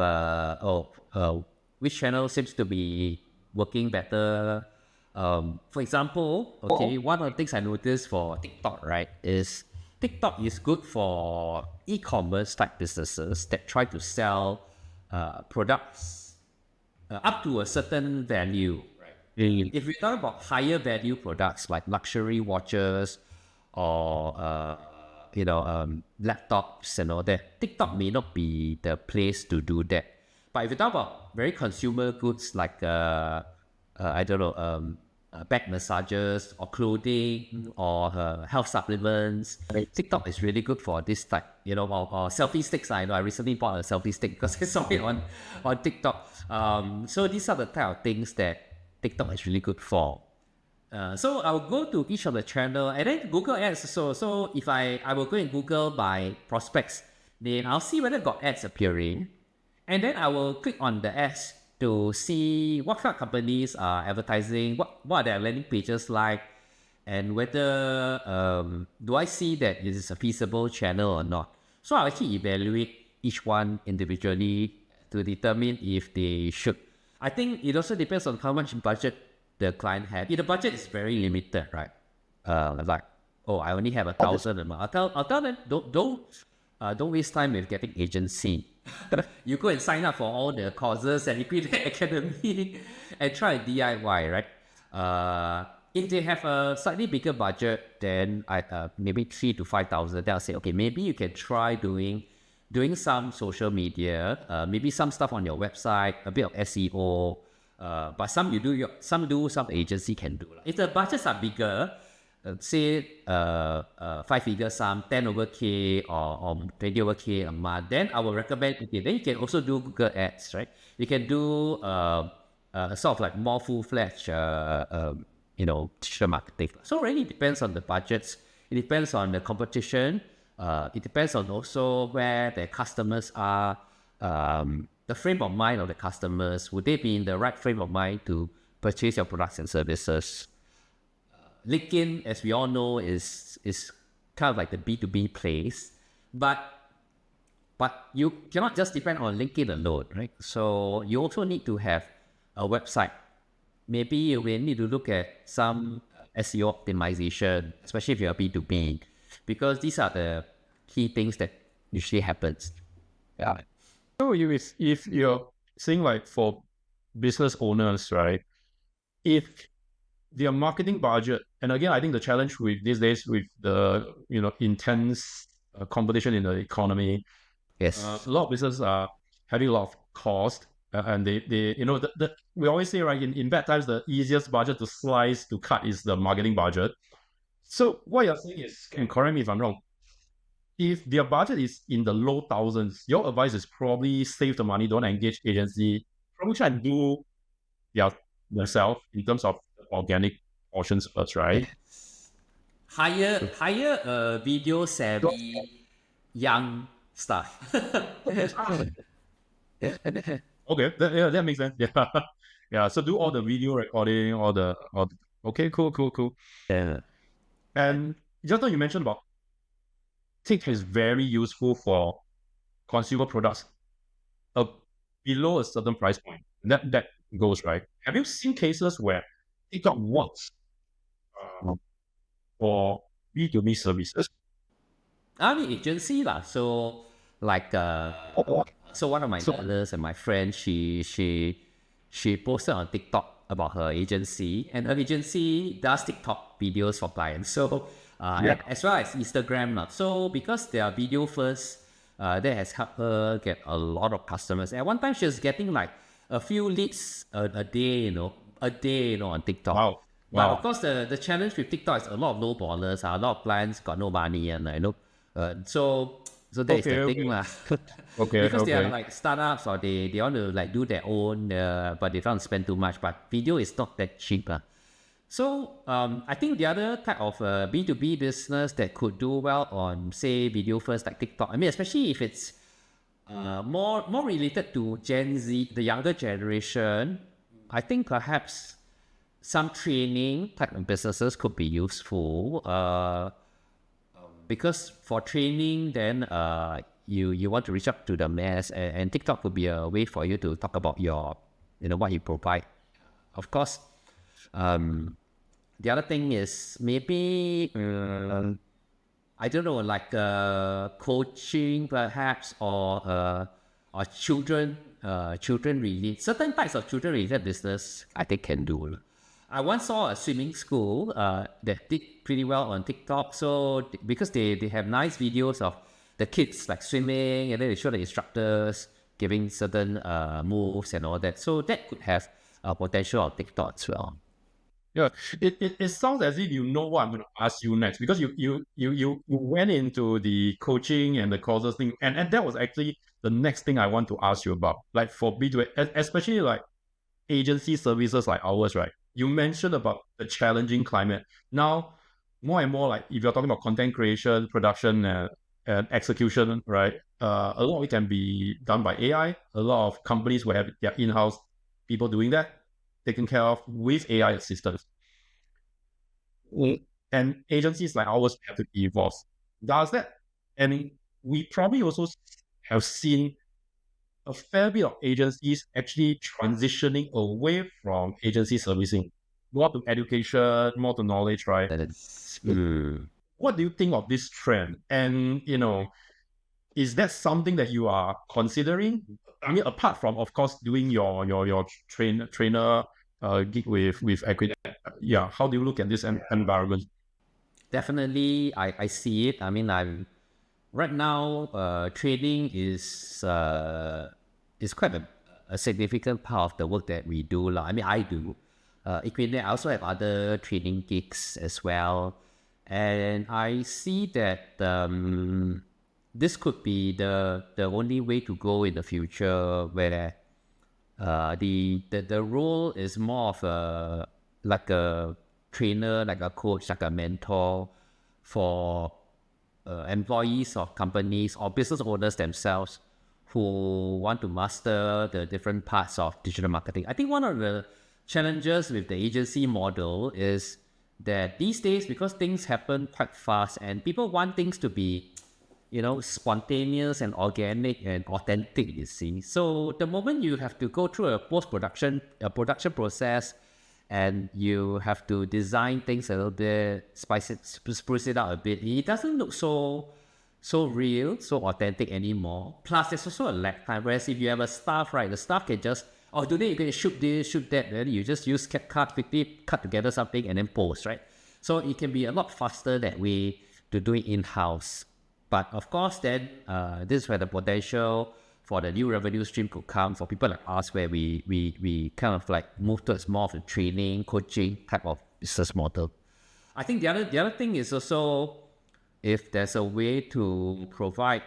which channel seems to be working better. For example, one of the things I noticed for TikTok, right, is TikTok is good for e-commerce type businesses that try to sell products up to a certain value. Right? If we talk about higher value products like luxury watches or laptops and all that, TikTok may not be the place to do that. But if you talk about very consumer goods like back massages or clothing or health supplements, TikTok is really good for this type, or selfie sticks. I know I recently bought a selfie stick because I saw it on TikTok. So these are the type of things that TikTok is really good for. So I'll go to each of the channel and then Google ads. So if I will go and Google by prospects, then I'll see whether got ads appearing, and then I will click on the ads to see what kind of companies are advertising, what are their landing pages like, and whether do I see that this is a feasible channel or not. So I'll actually evaluate each one individually to determine if they should. I think it also depends on how much budget the client has. If the budget is very limited, right? Like, oh, I only have 1,000 a month. I'll tell them don't waste time with getting agency. You go and sign up for all the courses and equip the academy and try DIY, right? If they have a slightly bigger budget, then maybe 3,000 to 5,000, then I'll say, okay, maybe you can try doing some social media, maybe some stuff on your website, a bit of SEO, but some agency can do. If the budgets are bigger, say 5-figure sum, 10 over K or 20 over K a month, then I will recommend, okay, then you can also do Google Ads, right? You can do sort of like more full-fledged digital marketing. So it really depends on the budgets. It depends on the competition. It depends on also where the customers are, the frame of mind of the customers. Would they be in the right frame of mind to purchase your products and services? LinkedIn, as we all know, is kind of like the B2B place, but you cannot just depend on LinkedIn alone, right? So you also need to have a website. Maybe you will need to look at some SEO optimization, especially if you're B2B, because these are the key things that usually happens. Yeah.
So if you're saying like for business owners, right? If their marketing budget, and again, I think the challenge with these days with the intense competition in the economy,
Yes.
a lot of businesses are having a lot of cost, and they we always say, right, in bad times the easiest budget to cut is the marketing budget. So what you're saying is, and correct me if I'm wrong, if their budget is in the low thousands, your advice is probably save the money, don't engage agency, probably try and do yourself in terms of organic portions first, right?
Hire a video savvy young staff.
Okay, that makes sense. Yeah, yeah. So do all the video recording, okay, cool.
Yeah.
And just now you mentioned about TikTok is very useful for consumer products below a certain price point. That goes, right. Have you seen cases where TikTok works for B2B services?
I'm an agency lah. So like so one of my daughters and my friend, she posted on TikTok about her agency, and her agency does TikTok videos for clients. So as well as Instagram lah. So because they are video first, that has helped her get a lot of customers. At one time, she was getting like a few leads a day, on TikTok.
Wow.
But of course, the challenge with TikTok is a lot of low ballers. A lot of clients got no money, and so that is the thing lah. Because they are like startups, or they want to like do their own, but they don't spend too much. But video is not that cheap. So I think the other type of B2B business that could do well on, say, video first, like TikTok. I mean, especially if it's more related to Gen Z, the younger generation, I think perhaps some training type of businesses could be useful. Because for training, then you want to reach out to the mass, and TikTok could be a way for you to talk about your, what you provide. Of course, the other thing is maybe I don't know, like coaching perhaps, or children related, certain types of children related business I think can do. I once saw a swimming school that did pretty well on TikTok. So because they have nice videos of the kids like swimming, and then they show the instructors giving certain moves and all that. So that could have potential on TikTok as well.
Yeah, it sounds as if you know what I'm going to ask you next, because you went into the coaching and the courses thing, and that was actually the next thing I want to ask you about. Like for B2B, especially like agency services like ours, right? You mentioned about the challenging climate. Now, more and more, like if you're talking about content creation, production, and execution, right? A lot of it can be done by AI. A lot of companies will have their in-house people doing that, taken care of with AI assistance. And agencies like ours have to evolve. Does that? And we probably also have seen a fair bit of agencies actually transitioning away from agency servicing, more to education, more to knowledge, right? What do you think of this trend? And is that something that you are considering? I mean, apart from, of course, doing your trainer gig with Equid, yeah. How do you look at this environment?
Definitely, I see it. I mean, right now, trading is quite a significant part of the work that we do. I mean, I do. Equally, I also have other trading gigs as well. And I see that this could be the only way to go in the future, where the role is more of like a trainer, like a coach, like a mentor for employees of companies or business owners themselves who want to master the different parts of digital marketing. I think one of the challenges with the agency model is that these days, because things happen quite fast and people want things to be spontaneous and organic and authentic, you see. So the moment you have to go through a production process, and you have to design things a little bit, spruce it out a bit, it doesn't look so real, so authentic anymore. Plus, there's also a lag time. Whereas if you have a staff, right, the staff can just, today you're going to shoot this, shoot that, then you just use CapCut, quickly cut together something and then post, right? So it can be a lot faster that way to do it in-house. But of course, then this is where the potential for the new revenue stream could come for people like us, where we kind of like move towards more of the training, coaching type of business model. I think the other thing is also, if there's a way to provide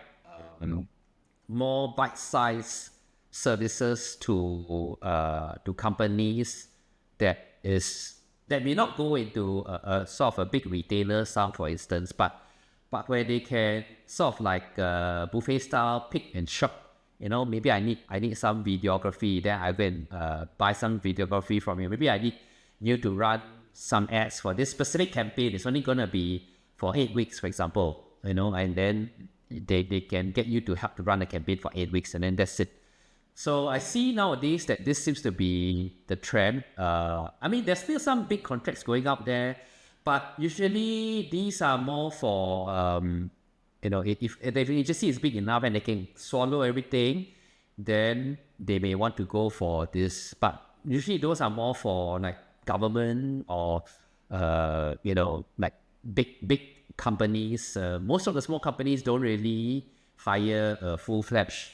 more bite-sized services to companies that may not go into a sort of a big retailer style, for instance, but where they can sort of like buffet style pick and shop. Maybe I need some videography, then I go and buy some videography from you. Maybe I need you to run some ads for this specific campaign. It's only gonna be for 8 weeks, for example. And then they can get you to help to run a campaign for 8 weeks, and then that's it. So I see nowadays that this seems to be the trend. I mean, there's still some big contracts going out there, but usually these are more for if the agency is big enough and they can swallow everything, then they may want to go for this. But usually those are more for like government or like big companies. Most of the small companies don't really hire a full-fledged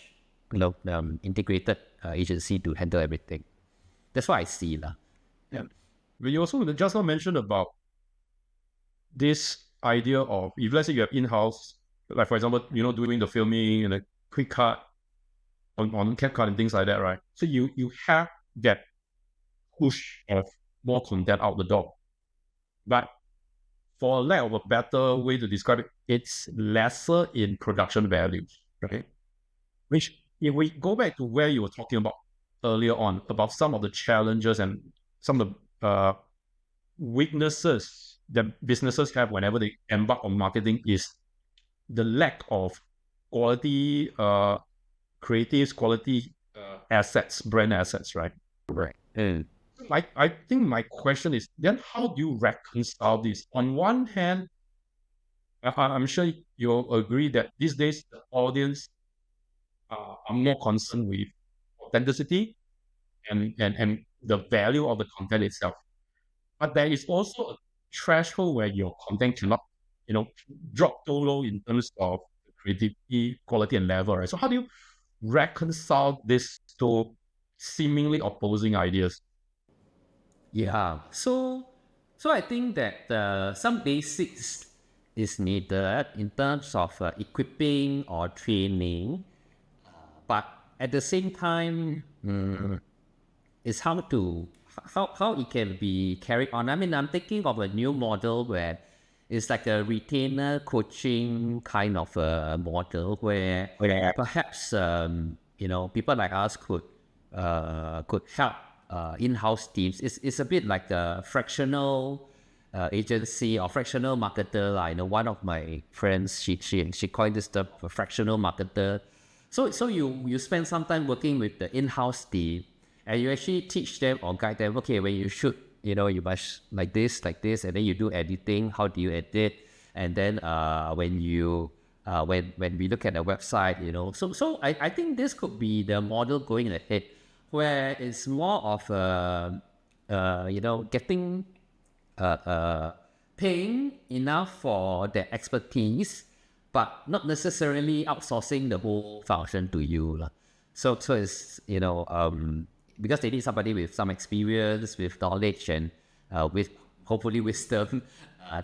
integrated agency to handle everything. That's what I see lah.
Yeah. But you also just now mentioned about this idea of, if let's say you have in-house, like for example, doing the filming and a quick cut on CapCut and things like that, right? So you have that push of more content out the door. But for lack of a better way to describe it, it's lesser in production value, right? Which, if we go back to where you were talking about earlier on, about some of the challenges and some of the weaknesses that businesses have whenever they embark on marketing, is the lack of quality creatives, quality assets, brand assets, right?
Right.
I think my question is, then how do you reconcile this? On one hand, I'm sure you'll agree that these days the audience are more concerned with authenticity and the value of the content itself. But there is also a threshold where your content cannot, drop so low in terms of creativity, quality, and level, right? So how do you reconcile these two seemingly opposing ideas?
Yeah. So I think that some basics is needed in terms of equipping or training, but at the same time, is how it can be carried on. I mean, I'm thinking of a new model where it's like a retainer coaching kind of a model where perhaps people like us could help in-house teams. It's a bit like a fractional agency or fractional marketer. One of my friends, she coined this term, a fractional marketer. So you spend some time working with the in-house team, and you actually teach them or guide them. Okay, when you shoot, you must like this, and then you do editing. How do you edit? And then when we look at the website, so I think this could be the model going ahead, where it's more of getting paying enough for their expertise, but not necessarily outsourcing the whole function to you. So it's, because they need somebody with some experience, with knowledge, and with hopefully wisdom.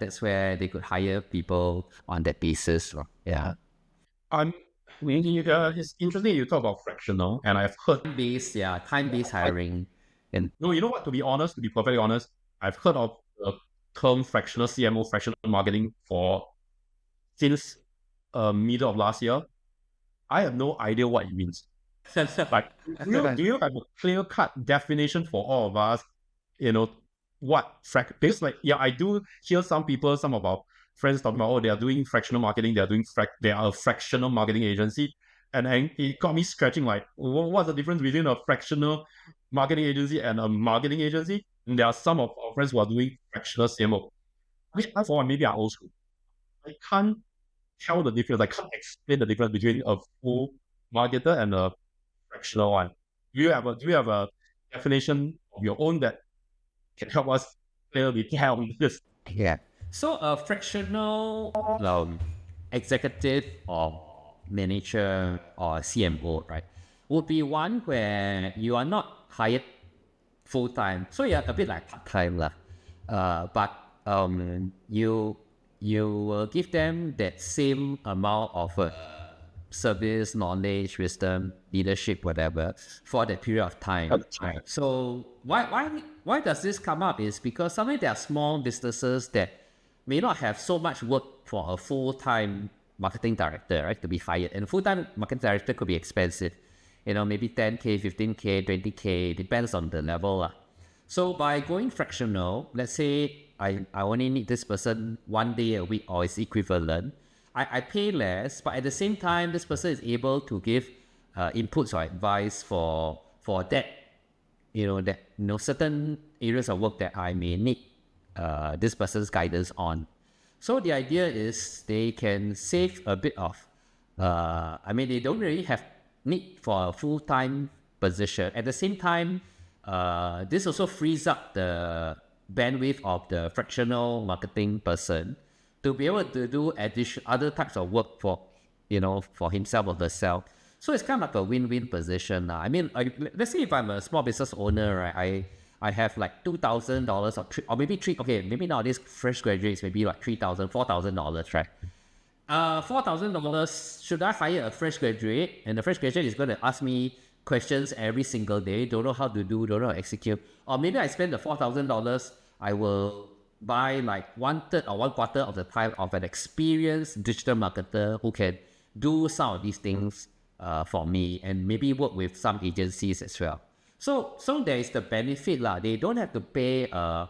That's where they could hire people on that basis. Yeah.
It's interesting you talk about fractional, and I've heard
Time-based hiring. And
no, you know what? To be perfectly honest, I've heard of the term fractional CMO, fractional marketing since middle of last year. I have no idea what it means. Like, do you have a clear-cut definition for all of us? Because I do hear some of our friends talking about, they are doing fractional marketing, they are a fractional marketing agency, and it got me scratching, like, what's the difference between a fractional marketing agency and a marketing agency? And there are some of our friends who are doing fractional CMO, which I for one maybe are old school. I can't tell the difference. I can't explain the difference between a full marketer and a fractional one. Do you have a definition of your own that can help us clearly tell this?
Yeah. So a fractional executive or manager or CMO, right, would be one where you are not hired full time. So you're a bit like part time lah. But you will give them that same amount of service, knowledge, wisdom, leadership, whatever, for that period of time.
Right.
So why does this come up is because sometimes there are small businesses that may not have so much work for a full-time marketing director, right, to be hired. And a full-time marketing director could be expensive, maybe 10K, 15K, 20K, depends on the level. So by going fractional, let's say I only need this person 1 day a week or its equivalent, I pay less, but at the same time, this person is able to give inputs or advice for that, certain areas of work that I may need this person's guidance on. So the idea is they can save a bit of, they don't really have need for a full-time position. At the same time, this also frees up the bandwidth of the fractional marketing person to be able to do other types of work for himself or herself. So it's kind of like a win-win position. Let's say if I'm a small business owner, right, I have like $2,000 or maybe maybe nowadays fresh graduates maybe like $3,000, $4,000, right? $4,000, should I hire a fresh graduate? And the fresh graduate is going to ask me questions every single day, don't know how to do, don't know how to execute. Or maybe I spend the $4,000, I will buy like 1/3 or 1/4 of the time of an experienced digital marketer who can do some of these things for me and maybe work with some agencies as well. So there is the benefit lah. They don't have to pay a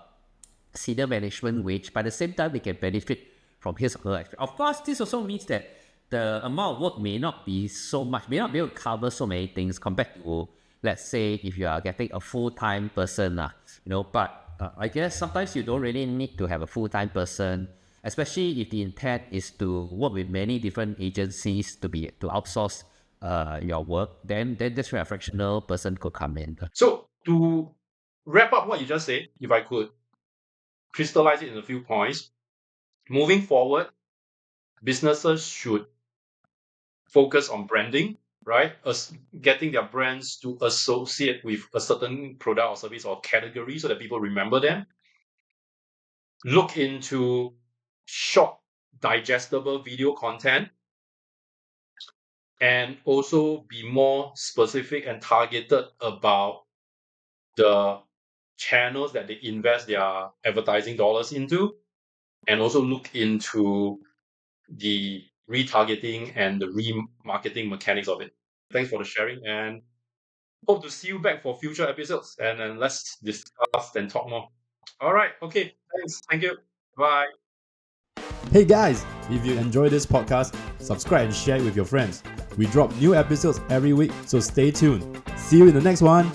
senior management wage, but at the same time they can benefit from his or her experience. Of course, this also means that the amount of work may not be so much, may not be able to cover so many things compared to, let's say, if you are getting a full-time person, but I guess sometimes you don't really need to have a full-time person, especially if the intent is to work with many different agencies to outsource your work, then that's where a fractional person could come in.
So to wrap up what you just said, if I could crystallize it in a few points, moving forward, businesses should focus on branding, right? Getting their brands to associate with a certain product or service or category so that people remember them. Look into short, digestible video content, and also be more specific and targeted about the channels that they invest their advertising dollars into, and also look into the retargeting and the remarketing mechanics of it. Thanks for the sharing, and hope to see you back for future episodes, and then let's discuss and talk more. All right. Okay. Thanks. Thank you. Bye.
Hey guys, if you enjoy this podcast, subscribe and share it with your friends. We drop new episodes every week, so stay tuned. See you in the next one.